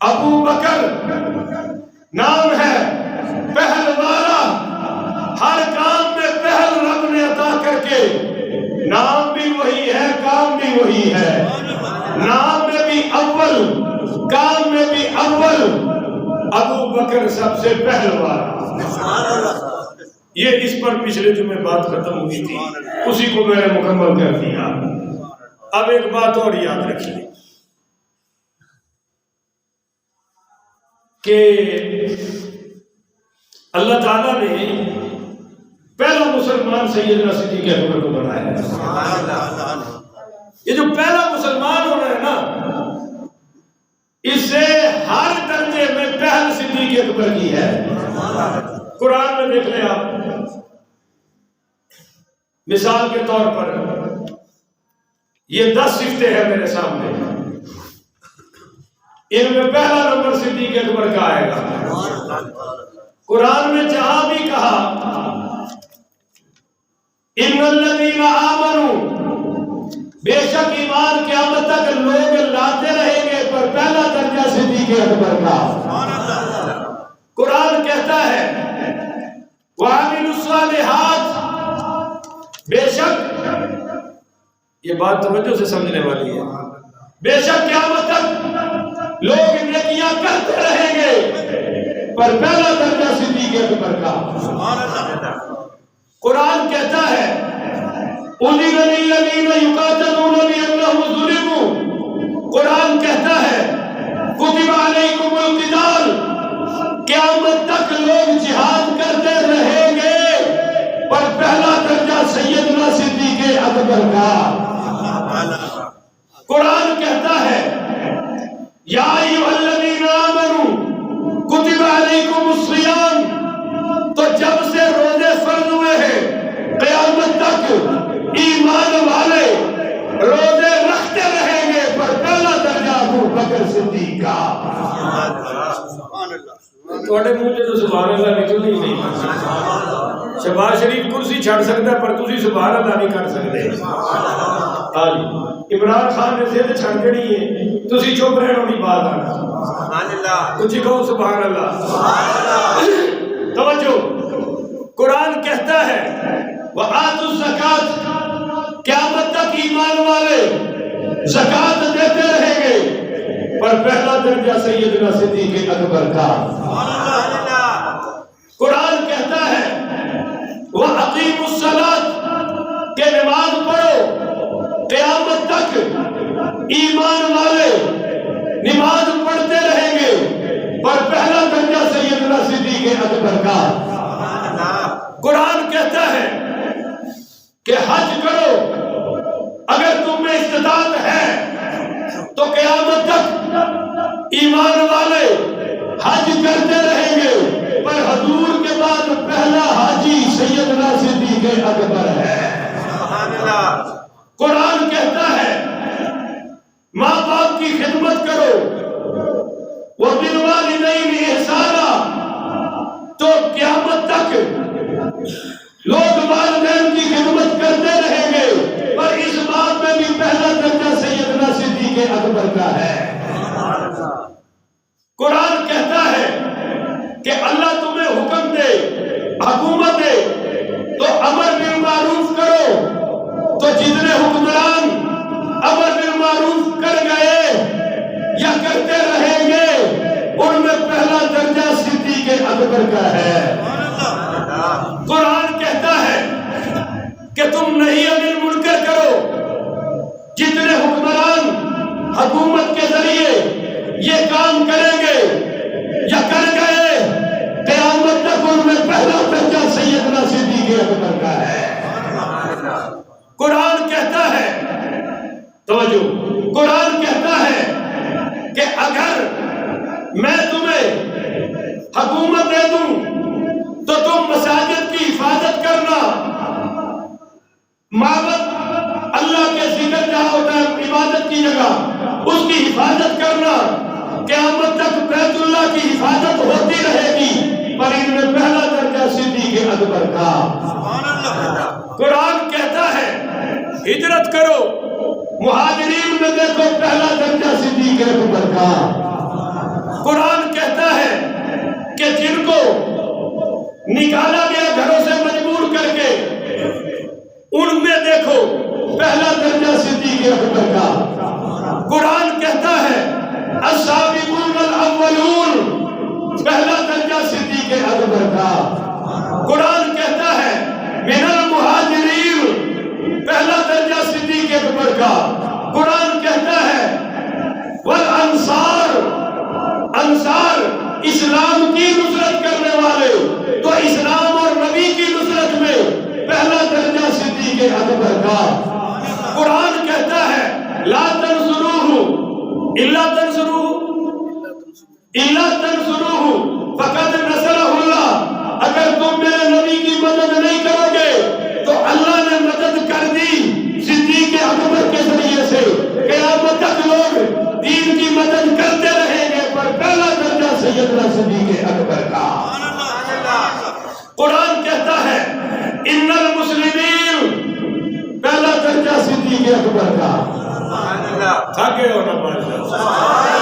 ابو بکر نام ہے پہل والا، ہر کام میں پہل رب نے عطا کر کے، نام بھی وہی ہے کام بھی وہی ہے، نام میں بھی اول کام میں بھی اول، ابو بکر سب سے پہل والا۔ یہ اس پر پچھلے جمعے بات ختم ہوئی تھی، اسی کو میں نے مکمل کر دیا۔ اب ایک بات اور یاد رکھیے کہ اللہ تعالیٰ نے پہلا مسلمان سیدنا صدیق اکبر کو بنایا ہے۔ یہ جو پہلا مسلمان ہو رہا ہے نا، اس سے ہر درجے میں پہل صدیق اکبر کی ہے۔ قرآن میں دیکھ لیں آپ، مثال کے طور پر یہ 10 صفتیں ہیں میرے سامنے، ان میں پہلا نمبر صدیق اکبر کا آئے گا۔ قرآن میں جہاں بھی کہا ان الذین آمنوا، بے شک ایمان قیامت تک لوگ لاتے رہیں گے، پر پہلا درجہ صدیق اکبر کا۔ قرآن کہتا ہے وَعَمِلُوا الصَّالِحَاتِ، بے شک، یہ بات توجہ سے سمجھنے والی ہے، بے شک قیامت تک لوگ نیکیاں کرتے رہیں گے، پر پہلا درجہ صدیق اکبر کا۔ قرآن کہتا ہے أُذِنَ لِلَّذِينَ يُقَاتَلُونَ بِأَنَّهُمْ ظُلِمُوا، قرآن کہتا ہے كُتِبَ عَلَيْكُمُ الْقِتَالُ، قیامت تک لوگ جہاد کرتے رہیں گے، پر پہلا درجہ سیدنا صدیق اکبر کا۔ قرآن کہتا ہے یا ایھا الذین آمنوا کتب علیکم الصیام، تو جب سے روزے فرض ہوئے ہیں قیامت تک ایمان والے روزے رکھتے رہیں گے، پر پہلا درجہ ابو بکر صدیق کا۔ تھوڑے منہ سے تو سبحان اللہ نکل ہی نہیں۔ شہباز شریف کرسی چھڑ سکتا ہے، پر تسی سبحان اللہ نہیں کر سکتے۔ عمران خان نے زد چھڑ دینی ہے، تسی چپ رہنا نہیں بات آنا۔ کچھ کہو سبحان اللہ۔ توجہ، قرآن کہتا ہے وَآتُوا الزَّکَاةَ، قیامت تک ایمان والے زکوٰۃ دیتے رہیں گے، پر پہلا درجہ سیدنا صدیق اکبر کا۔ قرآن کہتا ہے وَأَقِیمُوا الصَّلَاةَ، کہ نماز پڑھو، قیامت تک ایمان والے نماز پڑھتے رہیں گے، پر پہلا درجہ سیدنا صدیق اکبر کا۔ قرآن کہتا ہے کہ حج کرو، اگر تم میں استطاعت ہے تو قیامت تک ایمان والے حج کرتے رہیں گے، پر حضور کے بعد پہلا حاجی سیدنا صدیق اکبر ہے۔ قرآن کہتا ہے ماں باپ کی خدمت کرو، وَبِالْوَالِدَيْنِ إِحْسَانًا، تو قیامت تک لوگ والدین کی خدمت کرتے رہیں گے، پر اس بات میں بھی پہلا درجہ سیدنا صدیق اکبر کا ہے۔ قرآن کہتا ہے کہ اللہ تمہیں حکم دے، حکومت دے تو امر بالمعروف کرو، تو جتنے حکمران امر بالمعروف کر گئے یا کرتے رہیں گے، ان میں پہلا درجہ صدیق اکبر کا ہے۔ قرآن کہتا ہے کہ تم نہی عن المنکر کرو، جتنے حکمران حکومت کے ذریعے یہ کام کریں گے یا کر گئے، قیامت تک ان میں پہلا درجہ سیدنا صدیق اکبر کا ہے۔ قرآن کہتا ہے، توجہ، قرآن کہتا ہے کہ اگر میں تمہیں حکومت دے دوں تو تم مساجد کی حفاظت کرنا، معبد اللہ کے ذکر جہاں ہوتا ہے عبادت کی جگہ، اس کی حفاظت کرنا، قیامت تک بیت اللہ کی حفاظت ہوتی رہے گی، پر ان میں پہلا درجہ صدیق اکبر کا۔ قرآن کہتا ہے ہجرت کرو، مہاجرین میں دیکھو پہلا درجہ صدیق اکبر کا۔ نکالا گیا گھروں سے مجبور کر کے، ان میں دیکھو پہلا درجہ صدیق اکبر کا۔ قرآن کہتا ہے السابقون الاولون، پہلا درجہ صدیق اکبر کا۔ قرآن کہتا ہے من المہاجرین، پہلا درجہ صدیق اکبر کا۔ قرآن کہتا ہے والانصار، انصار اسلام کی نصرت کرنے والے، تو اسلام اور نبی کی نصرت میں پہلا درجہ صدیق اکبر کا۔ قرآن کہتا ہے لا تنصروہ الا تنصروہ فقد نصرہ اللہ، اگر تم میرے نبی کی مدد نہیں کرو گے تو اللہ نے مدد کر دی صدیق اکبر کے ذریعے سے۔ قیامت تک لوگ دین کی مدد کرتے رہیں گے، پر پہلا درجہ سیدنا صدیق اکبر کا۔ قرآن کہتا ہے ان المسلمین، پہلا درجہ صدیق اکبر کا۔ آگے ہونا پڑتا ہے۔